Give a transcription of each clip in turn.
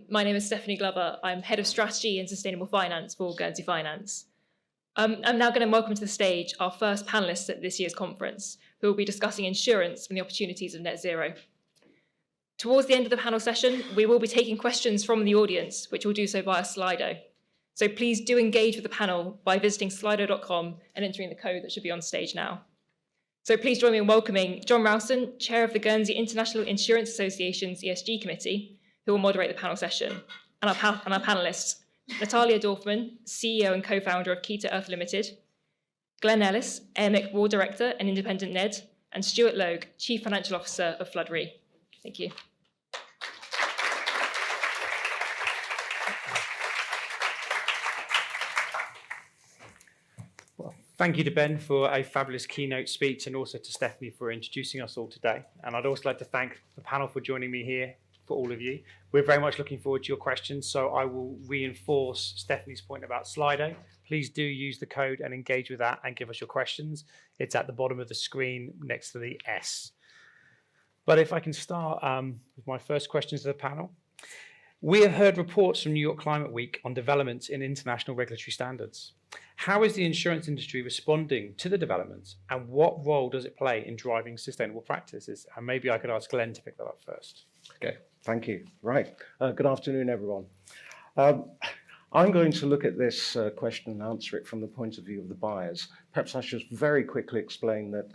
My name is Stephanie Glover. I'm Head of Strategy and Sustainable Finance for Guernsey Finance. I'm now going to welcome to the stage our first panellists at this year's conference, who will be discussing insurance and the opportunities of net zero. Towards the end of the panel session, we will be taking questions from the audience, which will do so via Slido. So please do engage with the panel by visiting slido.com and entering the code that should be on stage now. So please join me in welcoming John Rowson, Chair of the Guernsey International Insurance Association's ESG Committee, who will moderate the panel session, and our panellists, Natalia Dorfman, CEO and co-founder of Kita Earth Limited, Glenn Ellis, AIC Board Director and Independent NED, and Stuart Logue, Chief Financial Officer of Flood Re. Thank you. Thank you to Ben for a fabulous keynote speech, and also to Stephanie for introducing us all today. And I'd also like to thank the panel for joining me here, for all of you. We're very much looking forward to your questions, so I will reinforce Stephanie's point about Slido. Please do use the code and engage with that and give us your questions. It's at the bottom of the screen next to the S. But if I can start with my first questions to the panel. We have heard reports from New York Climate Week on developments in international regulatory standards. How is the insurance industry responding to the developments, and what role does it play in driving sustainable practices? And maybe I could ask Glenn to pick that up first. Okay, thank you. Right, good afternoon, everyone. I'm going to look at this question and answer it from the point of view of the buyers. Perhaps I should very quickly explain that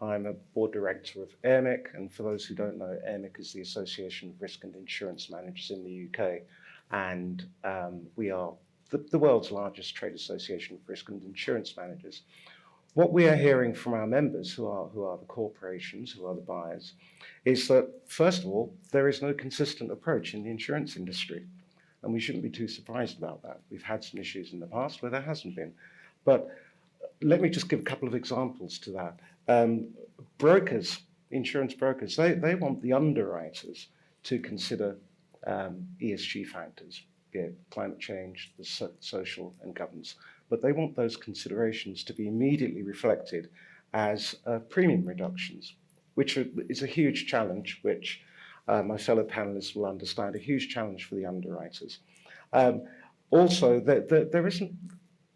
I'm a board director of AIC, and for those who don't know, AIC is the Association of Risk and Insurance Managers in the UK, and we are the world's largest trade association of risk and insurance managers. What we are hearing from our members, who are the corporations, who are the buyers, is that, first of all, there is no consistent approach in the insurance industry. And we shouldn't be too surprised about that. We've had some issues in the past where there hasn't been. But let me just give a couple of examples to that. Brokers, insurance brokers, they want the underwriters to consider ESG factors, be it climate change, the social and governance. But they want those considerations to be immediately reflected as premium reductions, which is a huge challenge, which my fellow panelists will understand, a huge challenge for the underwriters. Also, there isn't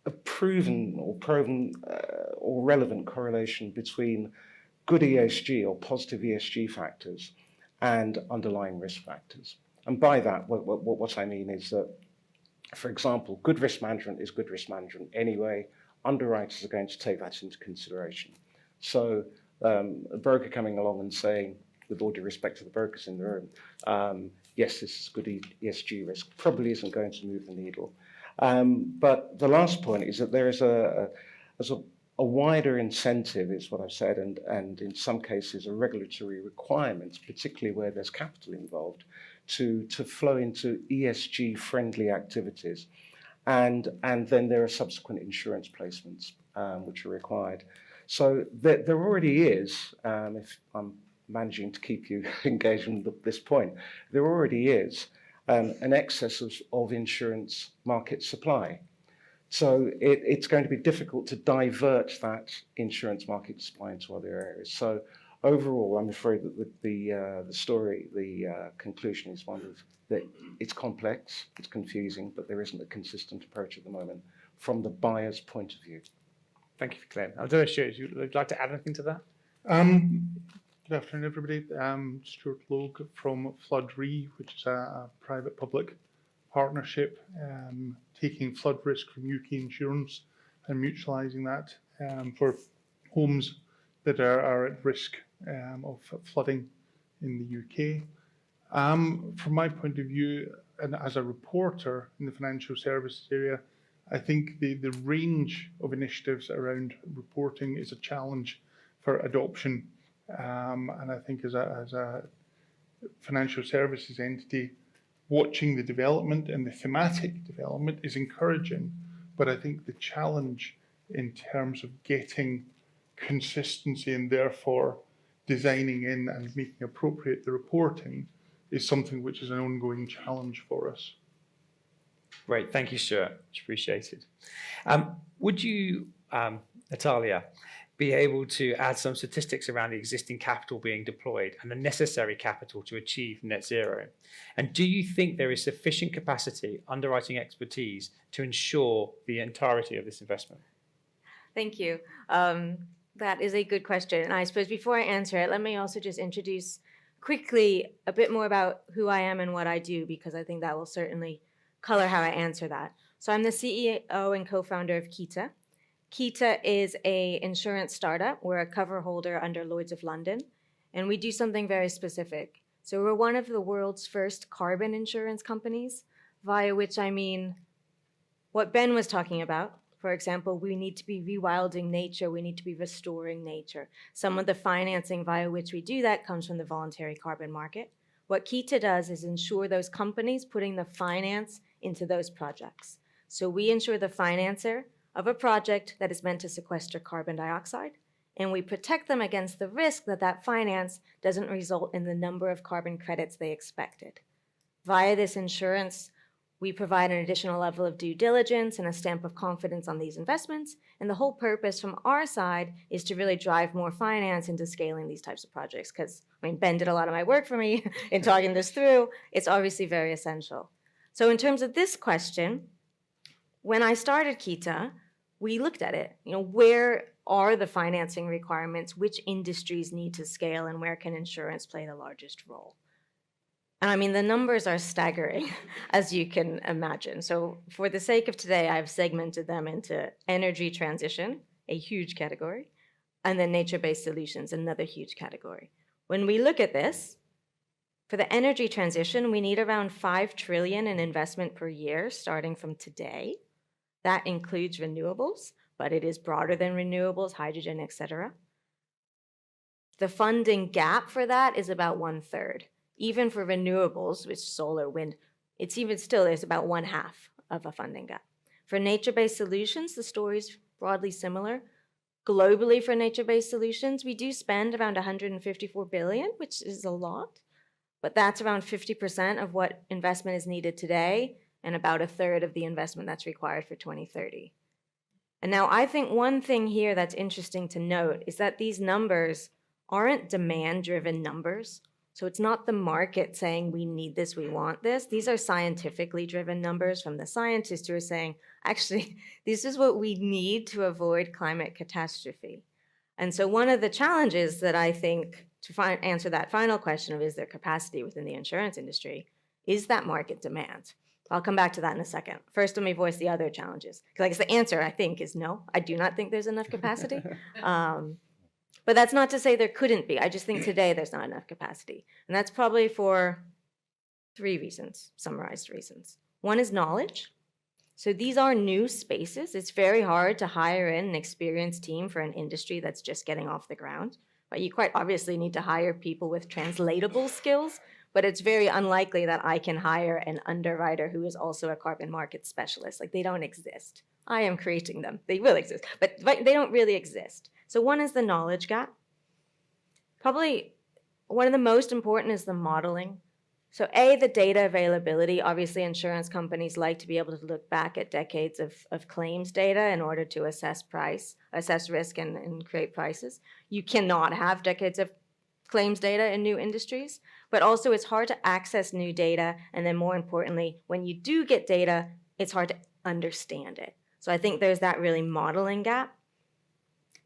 a proven or relevant correlation between good ESG or positive ESG factors and underlying risk factors. And by that, what I mean is that, for example, good risk management is good risk management anyway. Underwriters are going to take that into consideration. So a broker coming along and saying, with all due respect to the brokers in the room, yes, this is good ESG risk, probably isn't going to move the needle. But the last point is that there is a wider incentive, is what I've said, and in some cases a regulatory requirement, particularly where there's capital involved, to flow into ESG-friendly activities. And then there are subsequent insurance placements which are required. So there already is, if I'm managing to keep you engaged on this point, there already is an excess of insurance market supply. So it's going to be difficult to divert that insurance market supply into other areas. So overall, I'm afraid that the conclusion is one of that it's complex, it's confusing, but there isn't a consistent approach at the moment from the buyer's point of view. Thank you, Glenn. I don't know, Stuart, would you like to add anything to that? Good afternoon, everybody. Stuart Logue from Flood Re, which is a private-public partnership taking flood risk from UK insurance and mutualising that for homes that are at risk of flooding in the UK. From my point of view, and as a reporter in the financial services area, I think the range of initiatives around reporting is a challenge for adoption. And I think as a financial services entity, watching the development and the thematic development is encouraging, but I think the challenge in terms of getting consistency and therefore designing in and making appropriate the reporting is something which is an ongoing challenge for us. Great, thank you, Stuart. Much appreciated. Would you, Natalia, be able to add some statistics around the existing capital being deployed and the necessary capital to achieve net zero? And do you think there is sufficient capacity, underwriting expertise, to ensure the entirety of this investment? Thank you. That is a good question. And I suppose before I answer it, let me also just introduce quickly a bit more about who I am and what I do, because I think that will certainly color how I answer that. So I'm the CEO and co-founder of Kita. Kita is an insurance startup. We're a cover holder under Lloyd's of London, and we do something very specific. So we're one of the world's first carbon insurance companies, via which I mean what Ben was talking about. For example, we need to be rewilding nature. We need to be restoring nature. Some of the financing via which we do that comes from the voluntary carbon market. What Kita does is ensure those companies putting the finance into those projects. So we ensure the financer of a project that is meant to sequester carbon dioxide, and we protect them against the risk that that finance doesn't result in the number of carbon credits they expected. Via this insurance, we provide an additional level of due diligence and a stamp of confidence on these investments. And the whole purpose from our side is to really drive more finance into scaling these types of projects. Because, Ben did a lot of my work for me in talking this through. It's obviously very essential. So in terms of this question, when I started Kita, we looked at it. Where are the financing requirements? Which industries need to scale? And where can insurance play the largest role? And the numbers are staggering, as you can imagine. So for the sake of today, I've segmented them into energy transition, a huge category, and then nature-based solutions, another huge category. When we look at this, for the energy transition, we need around 5 trillion in investment per year, starting from today. That includes renewables, but it is broader than renewables, hydrogen, etc. The funding gap for that is about 1/3. Even for renewables, which solar, wind, there's about 1/2 of a funding gap. For nature-based solutions, the story's broadly similar. Globally, for nature-based solutions, we do spend around 154 billion, which is a lot, but that's around 50% of what investment is needed today, and about 1/3 of the investment that's required for 2030. And now I think one thing here that's interesting to note is that these numbers aren't demand-driven numbers. So it's not the market saying we need this, we want this. These are scientifically driven numbers from the scientists who are saying, actually, this is what we need to avoid climate catastrophe. And so one of the challenges that I think to answer that final question of is there capacity within the insurance industry is that market demand. I'll come back to that in a second. First, let me voice the other challenges. Because I guess the answer, I think, is no. I do not think there's enough capacity. But that's not to say there couldn't be. I just think today there's not enough capacity. And that's probably for 3 reasons, summarized reasons. One is knowledge. So these are new spaces. It's very hard to hire in an experienced team for an industry that's just getting off the ground. But you quite obviously need to hire people with translatable skills, but it's very unlikely that I can hire an underwriter who is also a carbon market specialist. They don't exist. I am creating them. They will exist, but they don't really exist. So one is the knowledge gap. Probably one of the most important is the modeling. So the data availability. Obviously, insurance companies like to be able to look back at decades of claims data in order to assess risk and create prices. You cannot have decades of claims data in new industries, but also it's hard to access new data. And then more importantly, when you do get data, it's hard to understand it. So I think there's that really modeling gap.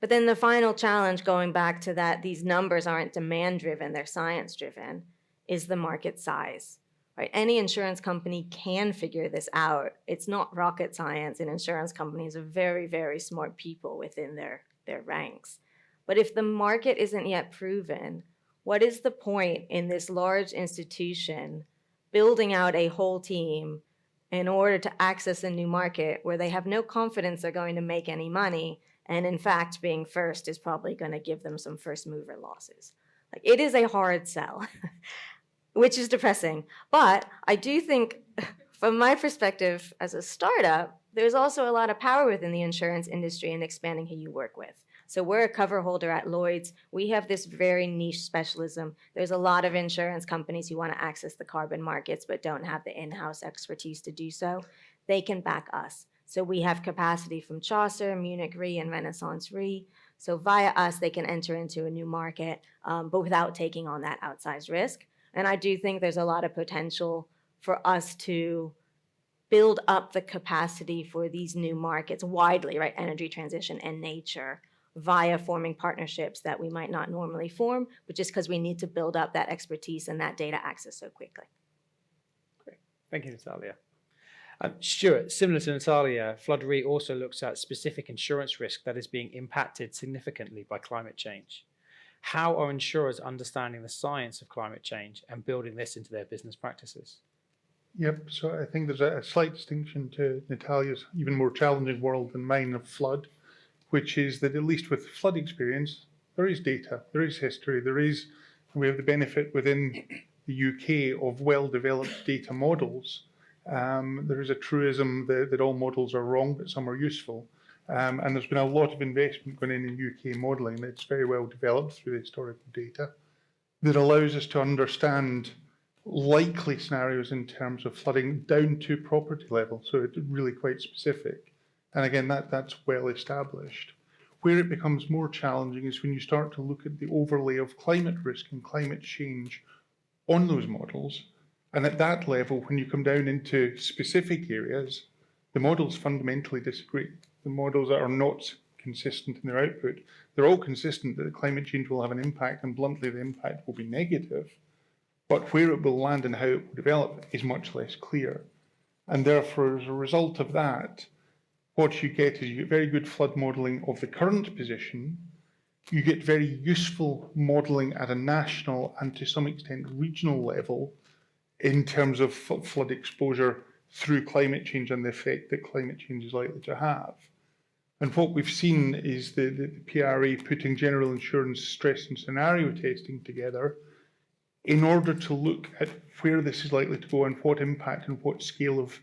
But then the final challenge, going back to that, these numbers aren't demand-driven, they're science-driven, is the market size. Right? Any insurance company can figure this out. It's not rocket science, and insurance companies are very, very smart people within their ranks. But if the market isn't yet proven, what is the point in this large institution building out a whole team in order to access a new market where they have no confidence they're going to make any money, and in fact, being first is probably going to give them some first mover losses? It is a hard sell, which is depressing. But I do think, from my perspective as a startup, there's also a lot of power within the insurance industry in expanding who you work with. So we're a cover holder at Lloyd's. We have this very niche specialism. There's a lot of insurance companies who want to access the carbon markets but don't have the in-house expertise to do so. They can back us. So we have capacity from Chaucer, Munich Re, and Renaissance Re. So via us, they can enter into a new market, but without taking on that outsized risk. And I do think there's a lot of potential for us to build up the capacity for these new markets widely, right? Energy transition and nature, via forming partnerships that we might not normally form, but just because we need to build up that expertise and that data access so quickly. Great. Thank you, Natalia. Stuart, similar to Natalia, Flood Re also looks at specific insurance risk that is being impacted significantly by climate change. How are insurers understanding the science of climate change and building this into their business practices? Yep, so I think there's a slight distinction to Natalia's even more challenging world than mine of flood, which is that at least with flood experience, there is data, there is history, we have the benefit within the UK of well-developed data models. There is a truism that all models are wrong, but some are useful. And there's been a lot of investment going in UK modelling that's very well developed through the historical data that allows us to understand likely scenarios in terms of flooding down to property level. So it's really quite specific. And again, that's well established. Where it becomes more challenging is when you start to look at the overlay of climate risk and climate change on those models. And at that level, when you come down into specific areas, the models fundamentally disagree. The models are not consistent in their output. They're all consistent that climate change will have an impact, and bluntly, the impact will be negative. But where it will land and how it will develop is much less clear. And therefore, as a result of that, what you get is you get very good flood modelling of the current position. You get very useful modelling at a national and to some extent regional level in terms of flood exposure through climate change and the effect that climate change is likely to have. And what we've seen is the PRA putting general insurance stress and scenario testing together in order to look at where this is likely to go and what impact and what scale of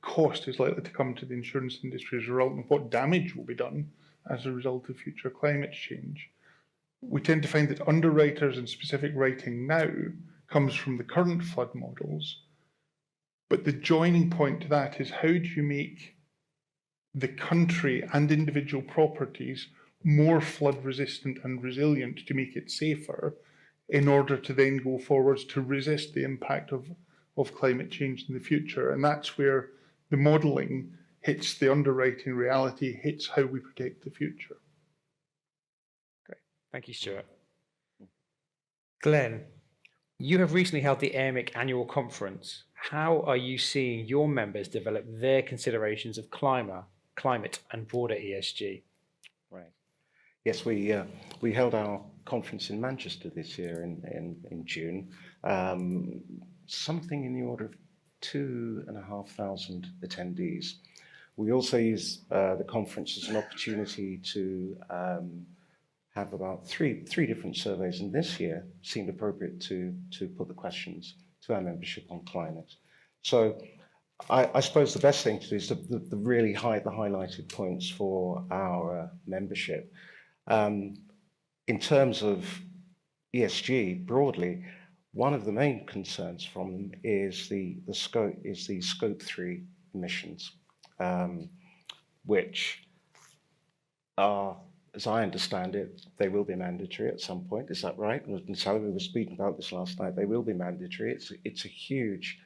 cost is likely to come to the insurance industry as a result, and what damage will be done as a result of future climate change. We tend to find that underwriters and specific writing now comes from the current flood models, but the joining point to that is how do you make the country and individual properties more flood resistant and resilient to make it safer in order to then go forwards to resist the impact of climate change in the future. And that's where the modelling hits the underwriting reality, hits how we protect the future. Great. Thank you, Stuart. Glenn, you have recently held the AIC Annual Conference. How are you seeing your members develop their considerations of climate and broader ESG? Right. Yes, we held our conference in Manchester this year in June. Something in the order of 2,500 attendees. We also use the conference as an opportunity to have about three different surveys, and this year seemed appropriate to put the questions to our membership on climate. So I suppose the best thing to do is to really hide the highlighted points for our membership. In terms of ESG broadly, one of the main concerns from them is the scope 3 emissions, which are, as I understand it, they will be mandatory at some point. Is that right? Natalia, we were speaking about this last night. They will be mandatory. It's a huge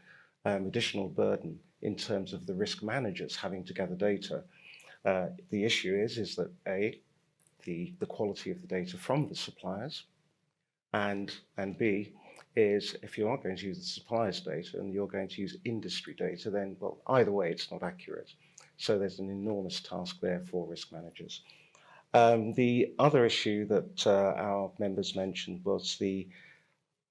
additional burden in terms of the risk managers having to gather data. The issue is that the quality of the data from the suppliers, and B, is if you are going to use the suppliers' data and you're going to use industry data, then, well, either way, it's not accurate. So there's an enormous task there for risk managers. The other issue that our members mentioned was the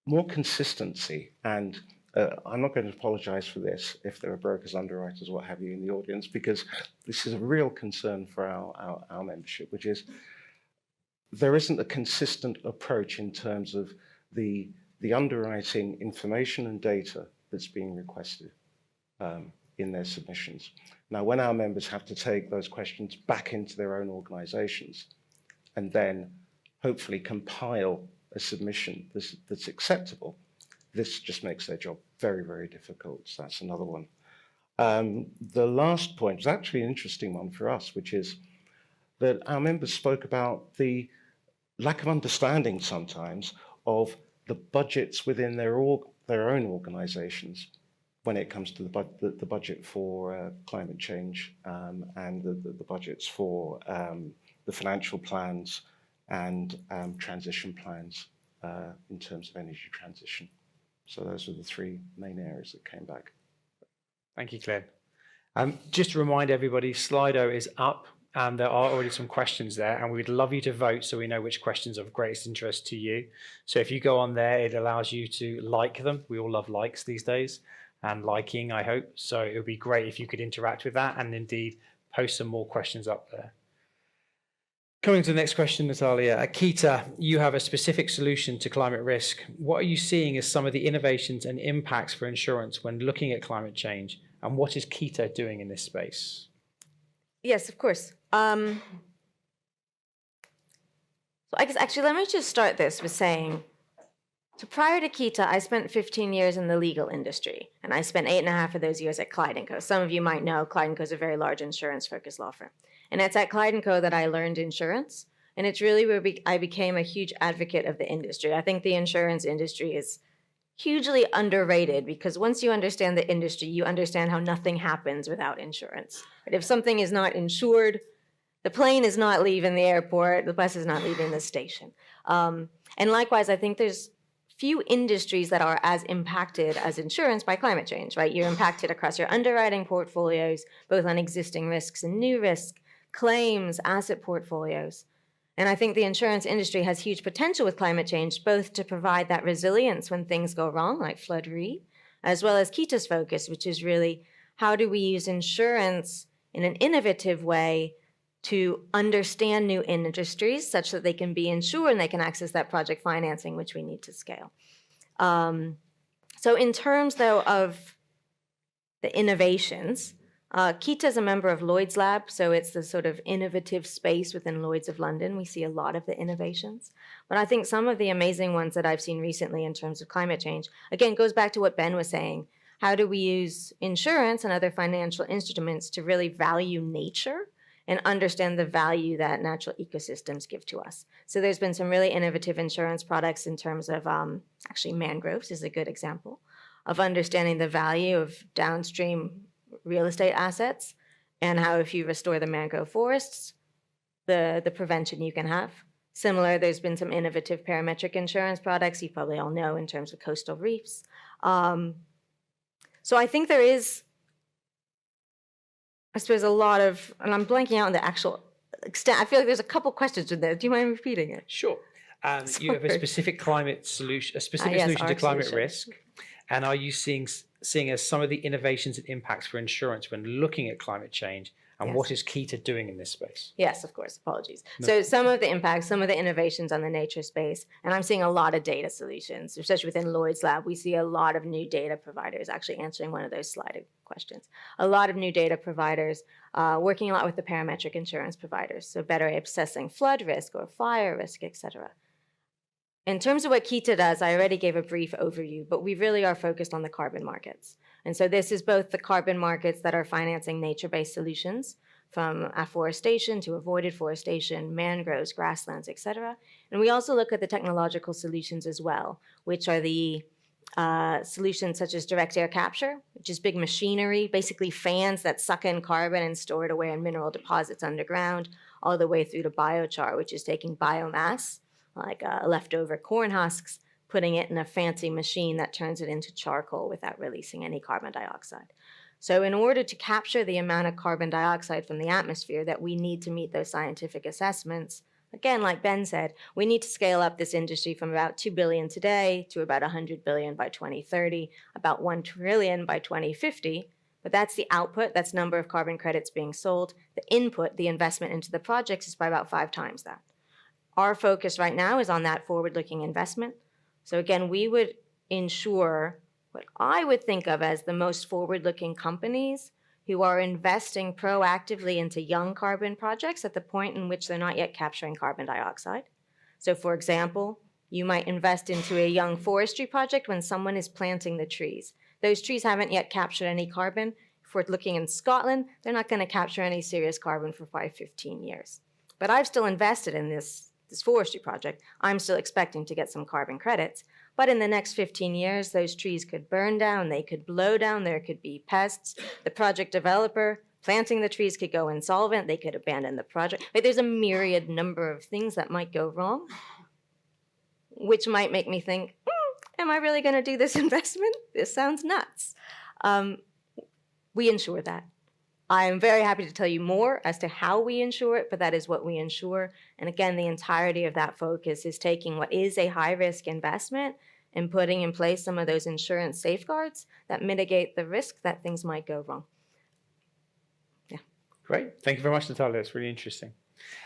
more consistency, and I'm not going to apologize for this if there are brokers, underwriters, what have you in the audience, because this is a real concern for our membership, which is there isn't a consistent approach in terms of the underwriting information and data that's being requested in their submissions. Now, when our members have to take those questions back into their own organizations and then hopefully compile a submission that's acceptable, this just makes their job very, very difficult. So that's another one. The last point is actually an interesting one for us, which is that our members spoke about the lack of understanding sometimes of the budgets within their own organizations when it comes to the budget for climate change and the budgets for the financial plans and transition plans in terms of energy transition. So those are the three main areas that came back. Thank you, Claire. Just to remind everybody, Slido is up and there are already some questions there, and we'd love you to vote so we know which questions are of greatest interest to you. So if you go on there, it allows you to like them. We all love likes these days, and liking, I hope. So it would be great if you could interact with that and indeed post some more questions up there. Coming to the next question, Natalia. At Kita, you have a specific solution to climate risk. What are you seeing as some of the innovations and impacts for insurance when looking at climate change? And what is Kita doing in this space? Yes, of course. So I guess actually, let me just start this with saying, so prior to Kita, I spent 15 years in the legal industry, and I spent 8.5 of those years at Clyde & Co. Some of you might know Clyde & Co is a very large insurance-focused law firm. And it's at Clyde & Co that I learned insurance, and it's really where I became a huge advocate of the industry. I think the insurance industry is hugely underrated because once you understand the industry, you understand how nothing happens without insurance. But if something is not insured, the plane is not leaving the airport, the bus is not leaving the station. And likewise, I think there's few industries that are as impacted as insurance by climate change, right? You're impacted across your underwriting portfolios, both on existing risks and new risk, claims, asset portfolios. And I think the insurance industry has huge potential with climate change, both to provide that resilience when things go wrong, like Flood Re, as well as Kita's focus, which is really how do we use insurance in an innovative way to understand new industries such that they can be insured and they can access that project financing, which we need to scale. So in terms, though, of the innovations, Kita is a member of Lloyd's Lab, so it's the sort of innovative space within Lloyd's of London. We see a lot of the innovations. But I think some of the amazing ones that I've seen recently in terms of climate change, again, goes back to what Ben was saying. How do we use insurance and other financial instruments to really value nature and understand the value that natural ecosystems give to us? So there's been some really innovative insurance products in terms of, actually mangroves is a good example, of understanding the value of downstream real estate assets and how if you restore the mangrove forests, the prevention you can have. Similar, there's been some innovative parametric insurance products you probably all know in terms of coastal reefs. So I think there is, I suppose, a lot of, and I'm blanking out on the actual extent. I feel like there's a couple questions in there. Do you mind repeating it? Sure. You have a specific climate solution, solution to climate risk. And are you seeing as some of the innovations and impacts for insurance when looking at climate change? And what is Kita doing in this space? Yes, of course. Apologies. No. So some of the impacts, some of the innovations on the nature space, and I'm seeing a lot of data solutions, especially within Lloyd's Lab. We see a lot of new data providers, actually answering one of those slided questions. A lot of new data providers working a lot with the parametric insurance providers, so better assessing flood risk or fire risk, et cetera. In terms of what Kita does, I already gave a brief overview, but we really are focused on the carbon markets. And so this is both the carbon markets that are financing nature-based solutions, from afforestation to avoided forestation, mangroves, grasslands, et cetera. And we also look at the technological solutions as well, which are the solutions such as direct air capture, which is big machinery, basically fans that suck in carbon and store it away in mineral deposits underground, all the way through to biochar, which is taking biomass, like leftover corn husks, putting it in a fancy machine that turns it into charcoal without releasing any carbon dioxide. So in order to capture the amount of carbon dioxide from the atmosphere that we need to meet those scientific assessments, again, like Ben said, we need to scale up this industry from about 2 billion today to about 100 billion by 2030, about 1 trillion by 2050. But that's the output, that's number of carbon credits being sold. The input, the investment into the projects, is by about 5 times that. Our focus right now is on that forward-looking investment. So again, we would ensure what I would think of as the most forward-looking companies who are investing proactively into young carbon projects at the point in which they're not yet capturing carbon dioxide. So for example, you might invest into a young forestry project when someone is planting the trees. Those trees haven't yet captured any carbon. If we're looking in Scotland, they're not going to capture any serious carbon for 15 years. but I've still invested in this forestry project. I'm still expecting to get some carbon credits. But in the next 15 years, those trees could burn down, they could blow down, there could be pests. The project developer planting the trees could go insolvent, they could abandon the project. Like, there's a myriad number of things that might go wrong, which might make me think, am I really going to do this investment? This sounds nuts. We insure that. I am very happy to tell you more as to how we insure it, but that is what we insure. And again, the entirety of that focus is taking what is a high-risk investment and putting in place some of those insurance safeguards that mitigate the risk that things might go wrong. Yeah. Great. Thank you very much, Natalia. It's really interesting.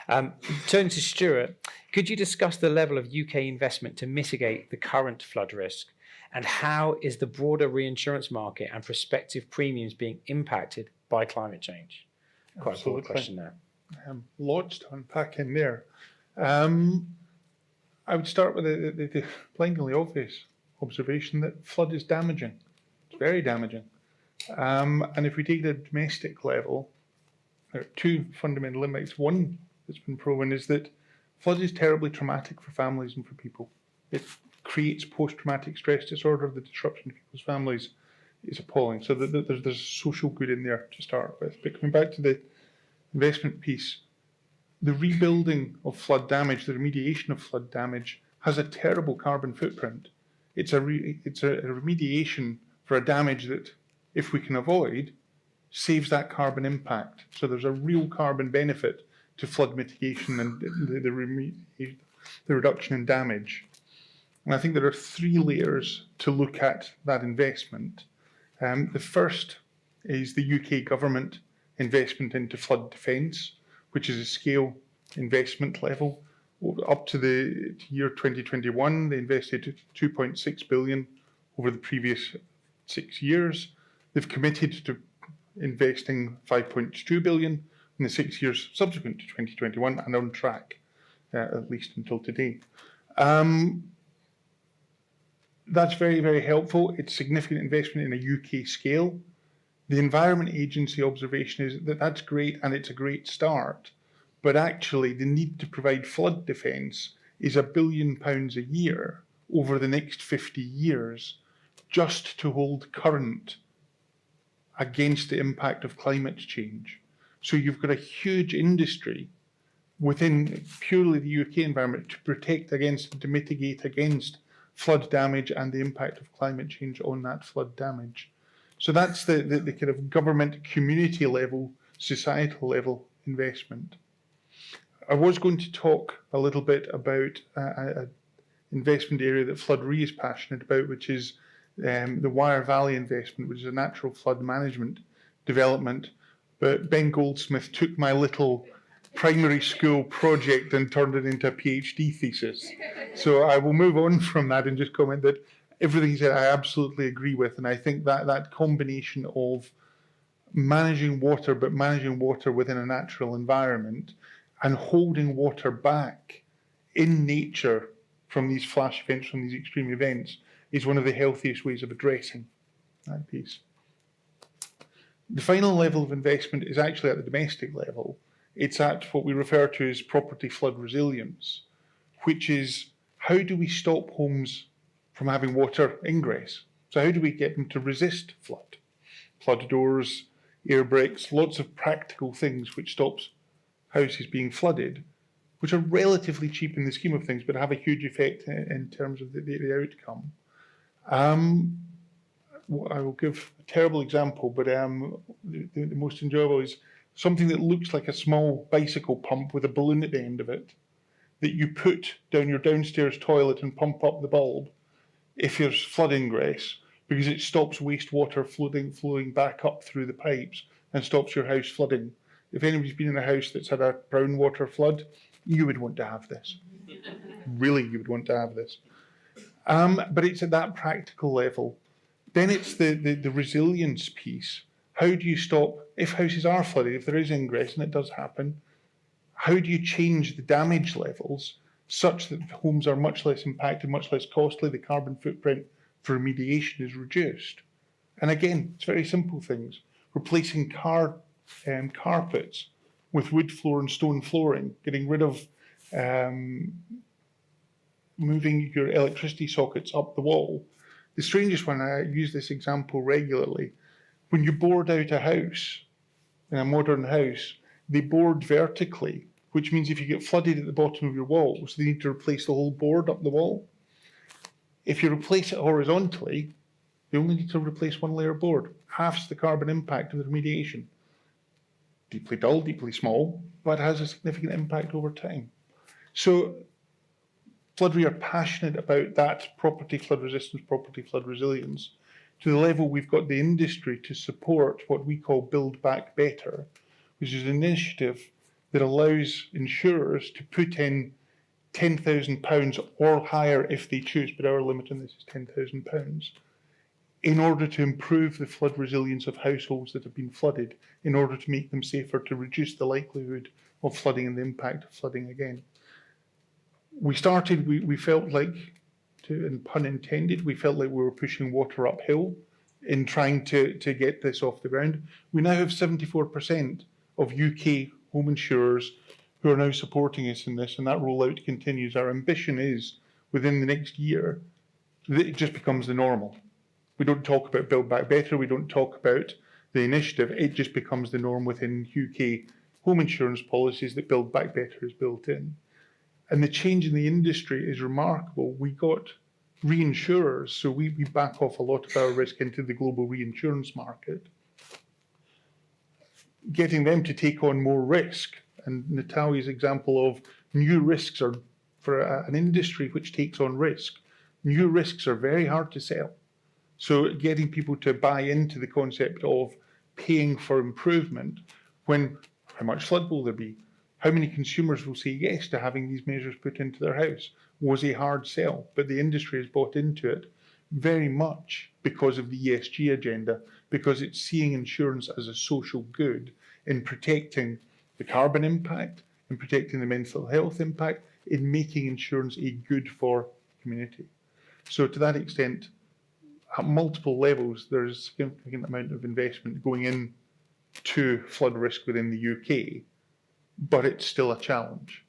Turning to Stuart, could you discuss the level of UK investment to mitigate the current flood risk? And how is the broader reinsurance market and prospective premiums being impacted by climate change? Quite a broad question there. Lots to unpack in there. I would start with the blindingly obvious observation that flood is damaging. It's very damaging. And if we take the domestic level, there are two fundamental impacts. One that's been proven is that flood is terribly traumatic for families and for people. It creates post-traumatic stress disorder. The disruption to people's families is appalling. So there's social good in there to start with. But coming back to the investment piece, the rebuilding of flood damage, the remediation of flood damage has a terrible carbon footprint. It's a remediation for a damage that, if we can avoid, saves that carbon impact. So there's a real carbon benefit to flood mitigation and the reduction in damage. And I think there are three layers to look at that investment. The first is the UK government investment into flood defence, which is a scale investment level. Up to the year 2021, they invested 2.6 billion over the previous 6 years. They've committed to investing 5.2 billion in the 6 years subsequent to 2021 and on track, at least until today. That's very, very helpful. It's significant investment in a UK scale. The Environment Agency observation is that that's great and it's a great start, but actually the need to provide flood defence is £1 billion a year over the next 50 years just to hold current against the impact of climate change. So you've got a huge industry within purely the UK environment to protect against and to mitigate against flood damage and the impact of climate change on that flood damage. So that's the kind of government, community level, societal level investment. I was going to talk a little bit about an investment area that Flood Re is passionate about, which is the Wyre Valley investment, which is a natural flood management development. But Ben Goldsmith took my little primary school project and turned it into a PhD thesis. So I will move on from that and just comment that everything he said I absolutely agree with. And I think that combination of managing water, but managing water within a natural environment and holding water back in nature from these flash events, from these extreme events, is one of the healthiest ways of addressing that piece. The final level of investment is actually at the domestic level. It's at what we refer to as property flood resilience, which is how do we stop homes from having water ingress? So how do we get them to resist flood? Flood doors, air bricks, lots of practical things which stops houses being flooded, which are relatively cheap in the scheme of things, but have a huge effect in terms of the outcome. I will give a terrible example, but the most enjoyable is something that looks like a small bicycle pump with a balloon at the end of it that you put down your downstairs toilet and pump up the bulb if there's flood ingress, because it stops wastewater flowing back up through the pipes and stops your house flooding. If anybody's been in a house that's had a brown water flood, you would want to have this. Really, you would want to have this. But it's at that practical level. Then it's the resilience piece. How do you stop, if houses are flooded, if there is ingress, and it does happen, how do you change the damage levels such that homes are much less impacted, much less costly, the carbon footprint for remediation is reduced? And again, it's very simple things. Replacing carpets with wood floor and stone flooring, getting rid of moving your electricity sockets up the wall. The strangest one, I use this example regularly, when you board out a house, in a modern house, they board vertically, which means if you get flooded at the bottom of your walls, they need to replace the whole board up the wall. If you replace it horizontally, they only need to replace one layer of board. Halves the carbon impact of the remediation. Deeply dull, deeply small, but has a significant impact over time. So Flood Re are passionate about that property flood resistance, property flood resilience, to the level we've got the industry to support what we call Build Back Better, which is an initiative that allows insurers to put in £10,000 or higher if they choose, but our limit on this is £10,000, in order to improve the flood resilience of households that have been flooded, in order to make them safer, to reduce the likelihood of flooding and the impact of flooding again. We felt like, and pun intended, we felt like we were pushing water uphill in trying to get this off the ground. We now have 74% of UK home insurers who are now supporting us in this, and that rollout continues. Our ambition is, within the next year, that it just becomes the normal. We don't talk about Build Back Better, we don't talk about the initiative, it just becomes the norm within UK home insurance policies that Build Back Better is built in. And the change in the industry is remarkable. We got reinsurers, so we back off a lot of our risk into the global reinsurance market, getting them to take on more risk. And Natalia's example of new risks are, for an industry which takes on risk, new risks are very hard to sell. So getting people to buy into the concept of paying for improvement, when how much flood will there be? How many consumers will say yes to having these measures put into their house was a hard sell, but the industry has bought into it very much because of the ESG agenda, because it's seeing insurance as a social good in protecting the carbon impact, in protecting the mental health impact, in making insurance a good for community. So to that extent, at multiple levels, there's a significant amount of investment going in to flood risk within the UK, but it's still a challenge.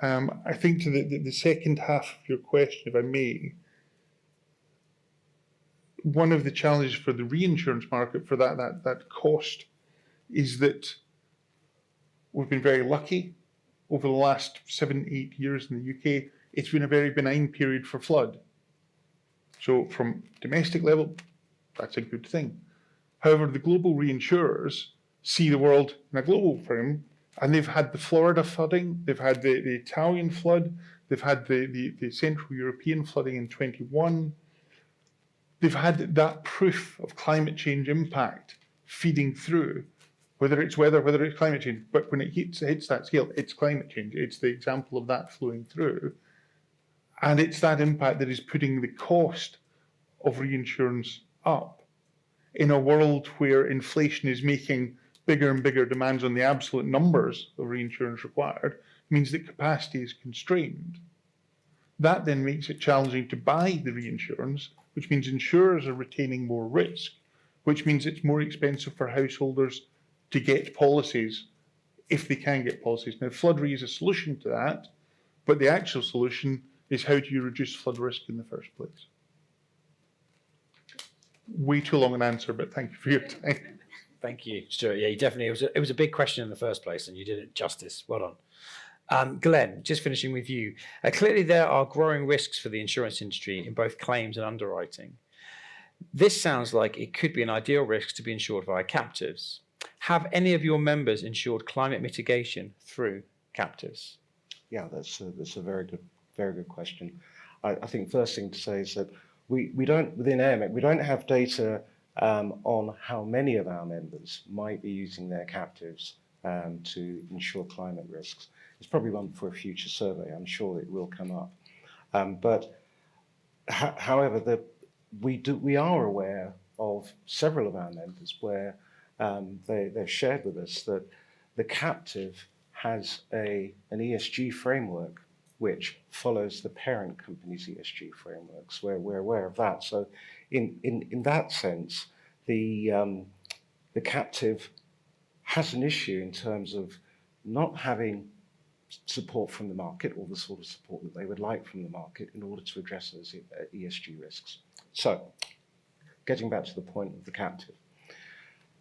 I think to the second half of your question, if I may, one of the challenges for the reinsurance market for that cost is that we've been very lucky over the last 7-8 years in the UK. It's been a very benign period for flood. So from domestic level, that's a good thing. However, the global reinsurers see the world in a global frame, and they've had the Florida flooding, they've had the Italian flood, they've had the Central European flooding in 21. They've had that proof of climate change impact feeding through, whether it's weather, whether it's climate change, but when it hits that scale, it's climate change. It's the example of that flowing through. And it's that impact that is putting the cost of reinsurance up in a world where inflation is making bigger and bigger demands on the absolute numbers of reinsurance required, means that capacity is constrained. That then makes it challenging to buy the reinsurance, which means insurers are retaining more risk, which means it's more expensive for householders to get policies if they can get policies. Now, Flood Re is a solution to that, but the actual solution is how do you reduce flood risk in the first place? Way too long an answer, but thank you for your time. Thank you, Stuart. Yeah, you definitely, it was a big question in the first place, and you did it justice. Well done. Glenn, just finishing with you. Clearly, there are growing risks for the insurance industry in both claims and underwriting. This sounds like it could be an ideal risk to be insured via captives. Have any of your members insured climate mitigation through captives? Yeah, that's a very good question. I think first thing to say is that we don't, within AIMEC, we don't have data on how many of our members might be using their captives to insure climate risks. It's probably one for a future survey. I'm sure it will come up. However, we are aware of several of our members where they've shared with us that the captive has an ESG framework which follows the parent company's ESG frameworks. We're aware of that. So in that sense, the captive has an issue in terms of not having support from the market or the sort of support that they would like from the market in order to address those ESG risks. So, getting back to the point of the captive,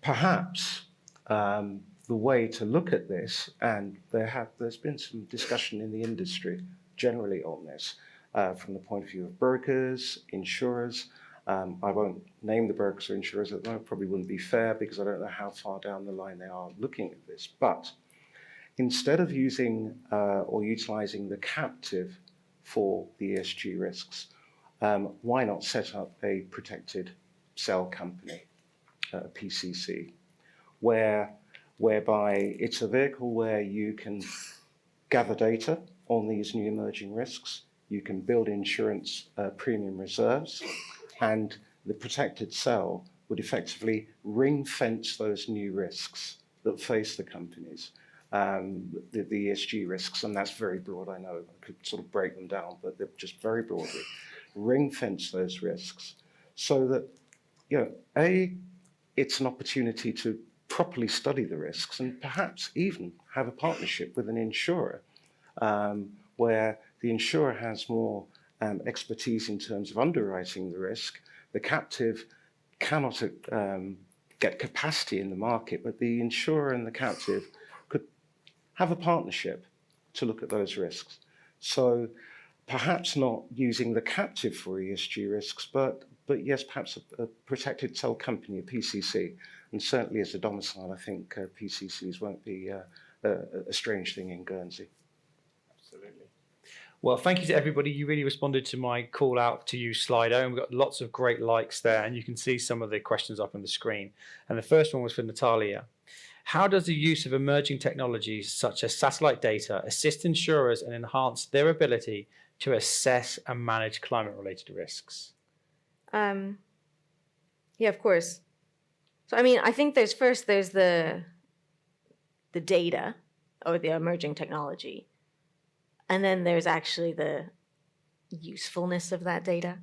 perhaps the way to look at this, and there's been some discussion in the industry generally on this, from the point of view of brokers, insurers. I won't name the brokers or insurers at the moment, probably wouldn't be fair because I don't know how far down the line they are looking at this. But instead of using or utilizing the captive for the ESG risks, why not set up a protected cell company, a PCC, whereby it's a vehicle where you can gather data on these new emerging risks, you can build insurance premium reserves, and the protected cell would effectively ring fence those new risks that face the companies, the ESG risks, and that's very broad, I know, I could sort of break them down, but they're just very broadly, ring fence those risks so that, it's an opportunity to properly study the risks and perhaps even have a partnership with an insurer where the insurer has more expertise in terms of underwriting the risk. The captive cannot get capacity in the market, but the insurer and the captive could have a partnership to look at those risks. So perhaps not using the captive for ESG risks, but yes, perhaps a protected cell company, a PCC. And certainly as a domicile, I think PCCs won't be a strange thing in Guernsey. Absolutely. Well, thank you to everybody. You really responded to my call out to use Slido, and we've got lots of great likes there, and you can see some of the questions up on the screen. And the first one was for Natalia. How does the use of emerging technologies such as satellite data assist insurers and enhance their ability to assess and manage climate-related risks? Yeah, of course. So, I think there's the data or the emerging technology. And then there's actually the usefulness of that data.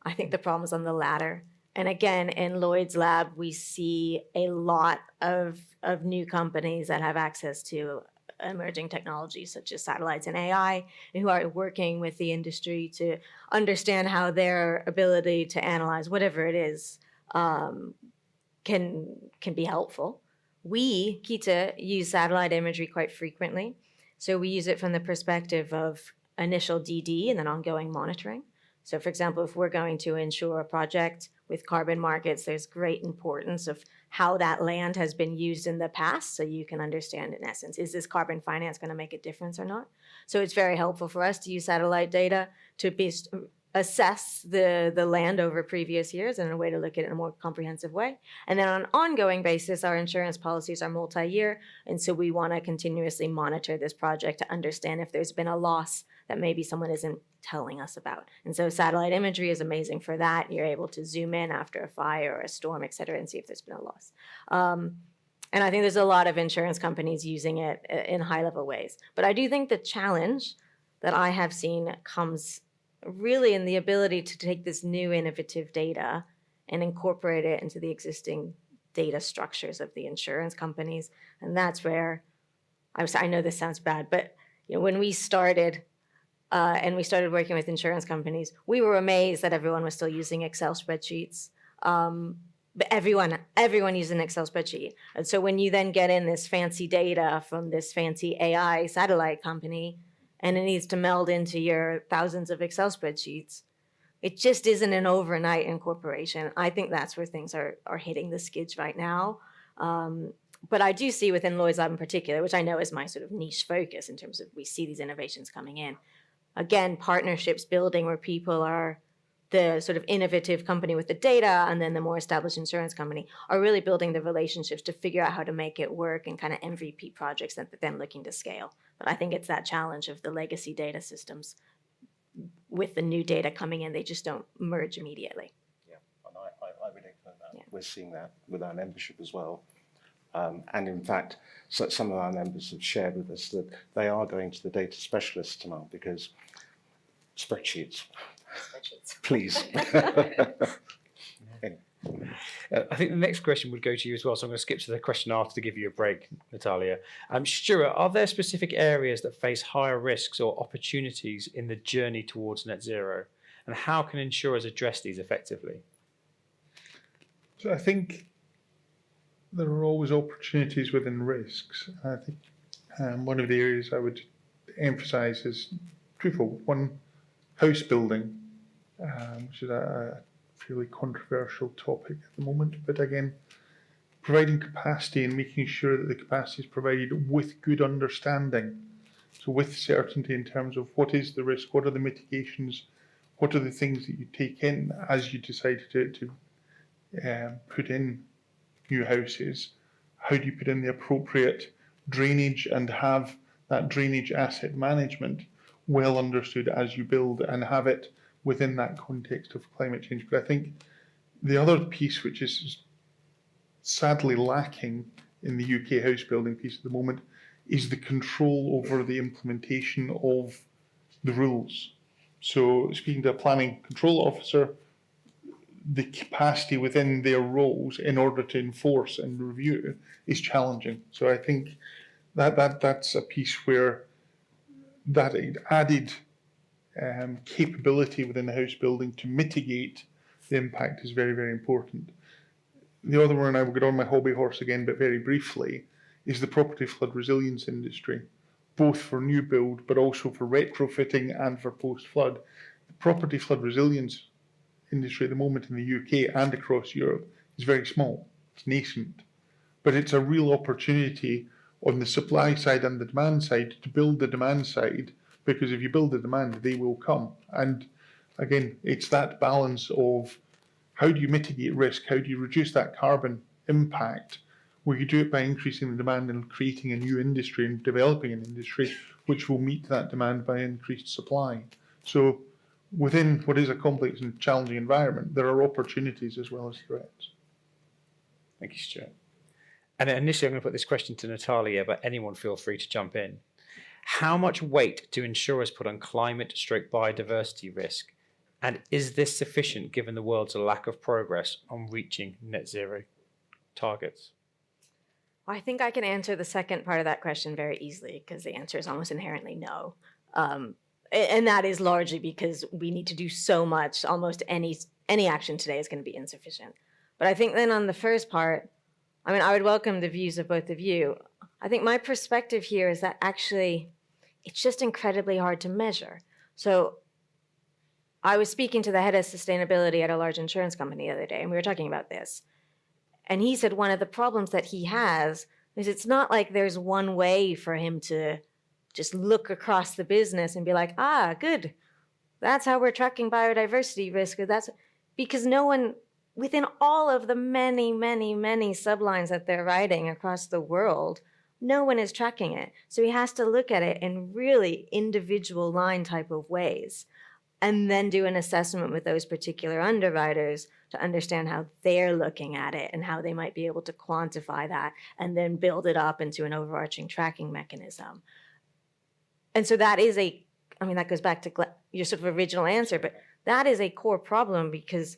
I think the problem's on the latter. And again, in Lloyd's lab, we see a lot of new companies that have access to emerging technologies such as satellites and AI, and who are working with the industry to understand how their ability to analyze whatever it is can be helpful. We, Kita, use satellite imagery quite frequently. So we use it from the perspective of initial DD and then ongoing monitoring. So for example, if we're going to insure a project with carbon markets, there's great importance of how that land has been used in the past, so you can understand, in essence, is this carbon finance going to make a difference or not? So it's very helpful for us to use satellite data to assess the land over previous years and a way to look at it in a more comprehensive way. And then on an ongoing basis, our insurance policies are multi-year, and so we want to continuously monitor this project to understand if there's been a loss that maybe someone isn't telling us about. And so satellite imagery is amazing for that. You're able to zoom in after a fire or a storm, et cetera, and see if there's been a loss. And I think there's a lot of insurance companies using it in high-level ways. But I do think the challenge that I have seen comes really in the ability to take this new innovative data and incorporate it into the existing data structures of the insurance companies. And that's where, I know this sounds bad, but when we started and we started working with insurance companies, we were amazed that everyone was still using Excel spreadsheets. But everyone uses an Excel spreadsheet. And so when you then get in this fancy data from this fancy AI satellite company, and it needs to meld into your thousands of Excel spreadsheets, it just isn't an overnight incorporation. I think that's where things are hitting the skids right now. But I do see within Lloyd's Lab in particular, which I know is my sort of niche focus in terms of we see these innovations coming in. Again, partnerships building where people are the sort of innovative company with the data and then the more established insurance company are really building the relationships to figure out how to make it work and kind of MVP projects that they're then looking to scale. But I think it's that challenge of the legacy data systems with the new data coming in, they just don't merge immediately. Yeah, and I would echo that. Yeah. We're seeing that with our membership as well. And in fact, some of our members have shared with us that they are going to the data specialists now because spreadsheets. Please. I think the next question would go to you as well, so I'm going to skip to the question after to give you a break, Natalia. Stuart, are there specific areas that face higher risks or opportunities in the journey towards net zero? And how can insurers address these effectively? So I think there are always opportunities within risks. I think one of the areas I would emphasise is twofold. One, house building, which is a fairly controversial topic at the moment, but again, providing capacity and making sure that the capacity is provided with good understanding. So with certainty in terms of what is the risk, what are the mitigations, what are the things that you take in as you decide to put in new houses, how do you put in the appropriate drainage and have that drainage asset management well understood as you build and have it within that context of climate change. But I think the other piece which is sadly lacking in the UK house building piece at the moment is the control over the implementation of the rules. So speaking to a planning control officer, the capacity within their roles in order to enforce and review is challenging. So I think that's a piece where that added capability within the house building to mitigate the impact is very, very important. The other one, and I will get on my hobby horse again, but very briefly, is the property flood resilience industry, both for new build, but also for retrofitting and for post-flood. The property flood resilience industry at the moment in the UK and across Europe is very small, it's nascent, but it's a real opportunity on the supply side and the demand side to build the demand side, because if you build the demand, they will come. And again, it's that balance of how do you mitigate risk, how do you reduce that carbon impact, where you do it by increasing the demand and creating a new industry and developing an industry which will meet that demand by increased supply. So within what is a complex and challenging environment, there are opportunities as well as threats. Thank you, Stuart. And initially, I'm going to put this question to Natalia, but anyone feel free to jump in. How much weight do insurers put on climate/biodiversity risk? And is this sufficient given the world's lack of progress on reaching net zero targets? I think I can answer the second part of that question very easily, because the answer is almost inherently no. And that is largely because we need to do so much, almost any action today is going to be insufficient. But I think then on the first part, I mean, I would welcome the views of both of you. I think my perspective here is that actually it's just incredibly hard to measure. So I was speaking to the head of sustainability at a large insurance company the other day, and we were talking about this. And he said one of the problems that he has is it's not like there's one way for him to just look across the business and be like, ah, good, that's how we're tracking biodiversity risk. Or that's because no one, within all of the many, many, many sublines that they're writing across the world, no one is tracking it. So he has to look at it in really individual line type of ways, and then do an assessment with those particular underwriters to understand how they're looking at it and how they might be able to quantify that and then build it up into an overarching tracking mechanism. And so that is that goes back to your sort of original answer, but that is a core problem, because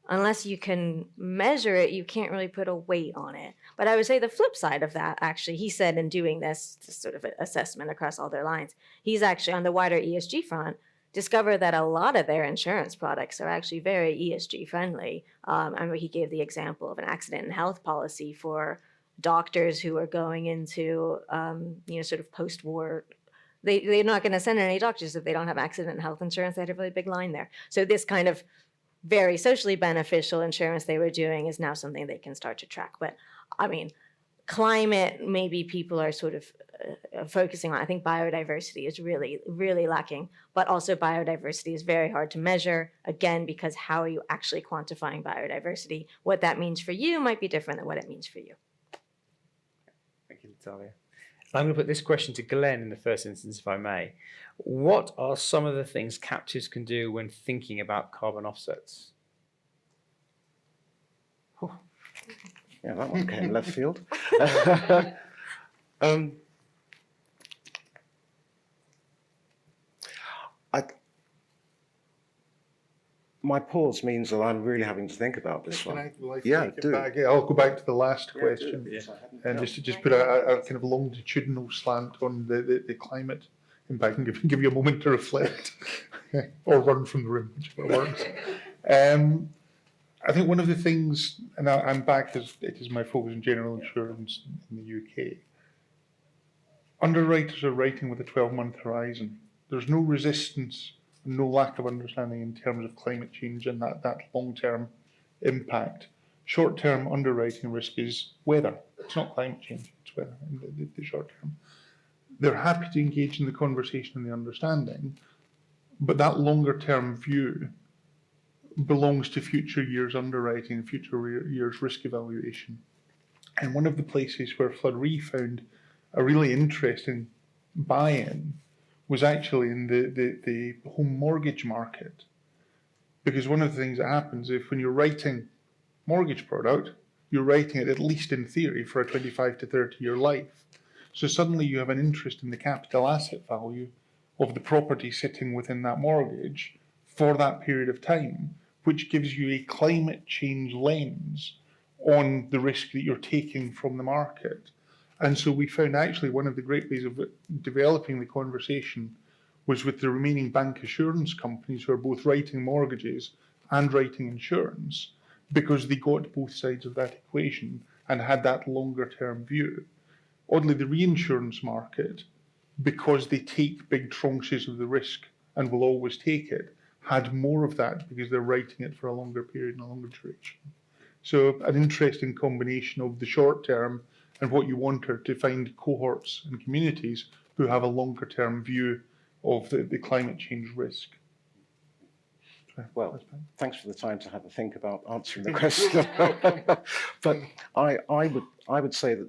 unless you can measure it, you can't really put a weight on it. But I would say the flip side of that, actually, he said in doing this sort of assessment across all their lines, he's actually on the wider ESG front, discovered that a lot of their insurance products are actually very ESG friendly. And he gave the example of an accident and health policy for doctors who are going into, sort of post-war. They're not going to send any doctors if they don't have accident and health insurance. They had a really big line there. So this kind of very socially beneficial insurance they were doing is now something they can start to track. But I mean, climate, maybe people are sort of focusing on. I think biodiversity is really, really lacking, but also biodiversity is very hard to measure, again, because how are you actually quantifying biodiversity? What that means for you might be different than what it means for you. Thank you, Natalia. I'm going to put this question to Glenn in the first instance, if I may. What are some of the things captives can do when thinking about carbon offsets? Yeah, that one came left field. my pause means that I'm really having to think about this Can one. I, will I Yeah, take it do. back? I'll go back to the last question. Yeah. And just put a kind of longitudinal slant on the climate impact, and give you a moment to reflect or run from the room, whichever works. I think one of the things, and I'm back as it is my focus in general insurance in the UK. Underwriters are writing with a 12-month horizon. There's no resistance, no lack of understanding in terms of climate change and that long-term impact. Short-term underwriting risk is weather. It's not climate change, it's weather in the short term. They're happy to engage in the conversation and the understanding, but that longer-term view belongs to future years underwriting, future years risk evaluation. And one of the places where Flood Re found a really interesting buy-in was actually in the home mortgage market. Because one of the things that happens if when you're writing mortgage product, you're writing it at least in theory for a 25 to 30 year life. So suddenly you have an interest in the capital asset value of the property sitting within that mortgage for that period of time, which gives you a climate change lens on the risk that you're taking from the market. And so we found actually one of the great ways of developing the conversation was with the remaining bank assurance companies who are both writing mortgages and writing insurance, because they got both sides of that equation and had that longer term view. Oddly, the reinsurance market, because they take big tranches of the risk and will always take it, had more of that because they're writing it for a longer period and a longer duration. So an interesting combination of the short term and what you want are to find cohorts and communities who have a longer term view of the climate change risk. Well, thanks for the time to have a think about answering the question. But I would say that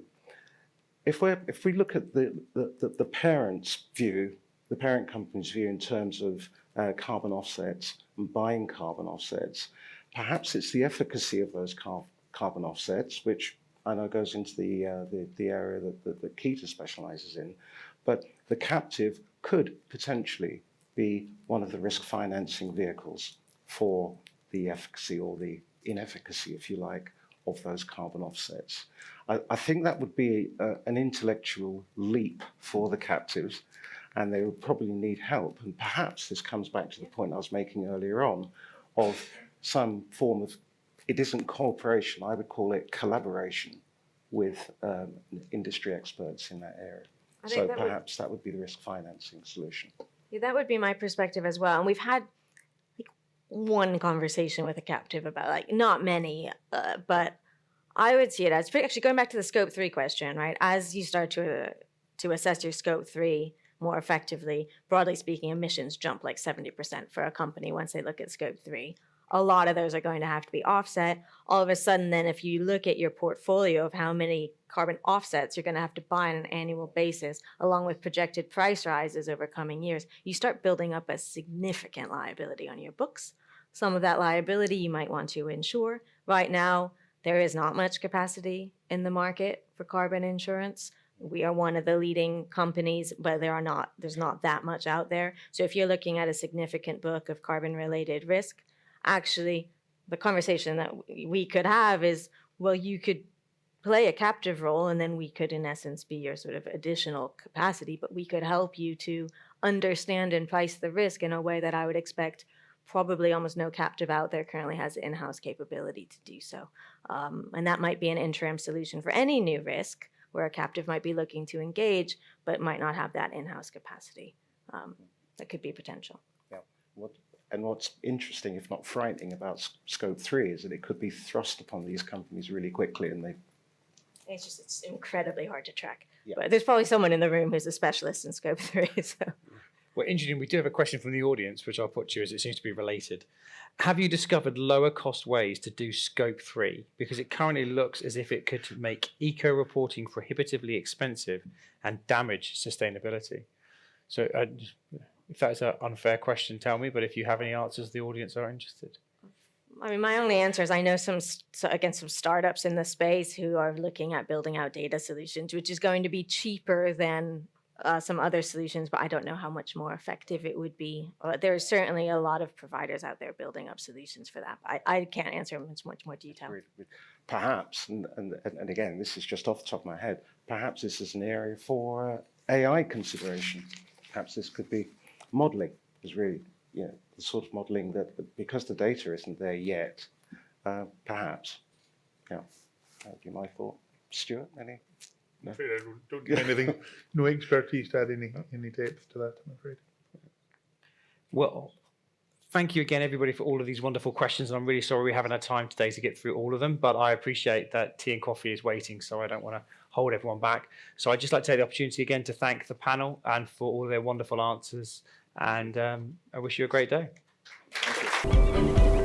if we look at the parent's view, the parent company's view in terms of carbon offsets and buying carbon offsets, perhaps it's the efficacy of those carbon offsets, which I know goes into the area that Keita specialises in, but the captive could potentially be one of the risk financing vehicles for the efficacy or the inefficacy, if you like, of those carbon offsets. I think that would be an intellectual leap for the captives, and they would probably need help. And perhaps this comes back to the point I was making earlier on of some form of, it isn't cooperation, I would call it collaboration with industry experts in that area. So perhaps that would be the risk financing solution. Yeah, that would be my perspective as well. And we've had like one conversation with a captive about, like, not many, but I would see it as actually going back to the scope 3 question, right? As you start to assess your scope 3 more effectively, broadly speaking, emissions jump like 70% for a company once they look at scope 3. A lot of those are going to have to be offset. All of a sudden, then, if you look at your portfolio of how many carbon offsets you're going to have to buy on an annual basis, along with projected price rises over coming years, you start building up a significant liability on your books. Some of that liability you might want to insure. Right now, there is not much capacity in the market for carbon insurance. We are one of the leading companies, but there's not that much out there. So if you're looking at a significant book of carbon-related risk, actually, the conversation that we could have is, well, you could play a captive role, and then we could, in essence, be your sort of additional capacity, but we could help you to understand and price the risk in a way that I would expect probably almost no captive out there currently has the in-house capability to do so. And that might be an interim solution for any new risk, where a captive might be looking to engage, but might not have that in-house capacity. That could be potential. Yeah. What's interesting, if not frightening, about scope 3 is that it could be thrust upon these companies really quickly, and It's incredibly hard to track. Yeah. But there's probably someone in the room who's a specialist in scope 3. So. Well, interesting, we do have a question from the audience, which I'll put to you as it seems to be related. Have you discovered lower cost ways to do scope 3? Because it currently looks as if it could make eco-reporting prohibitively expensive and damage sustainability. So if that's an unfair question, tell me, but if you have any answers, the audience are interested. I mean, my only answer is I know some startups in the space who are looking at building out data solutions, which is going to be cheaper than some other solutions, but I don't know how much more effective it would be. There's certainly a lot of providers out there building up solutions for that. I can't answer in much more detail. Perhaps, and again, this is just off the top of my head, perhaps this is an area for AI consideration. Perhaps this could be modeling, is really, the sort of modeling that, because the data isn't there yet, perhaps. Yeah, that would be my thought. Stuart, any? I'm afraid I don't do anything, no expertise to add any depth to that, I'm afraid. Well, thank you again, everybody, for all of these wonderful questions. And I'm really sorry we haven't had time today to get through all of them, but I appreciate that tea and coffee is waiting, so I don't want to hold everyone back. So I'd just like to take the opportunity again to thank the panel and for all their wonderful answers. And I wish you a great day. Thank you.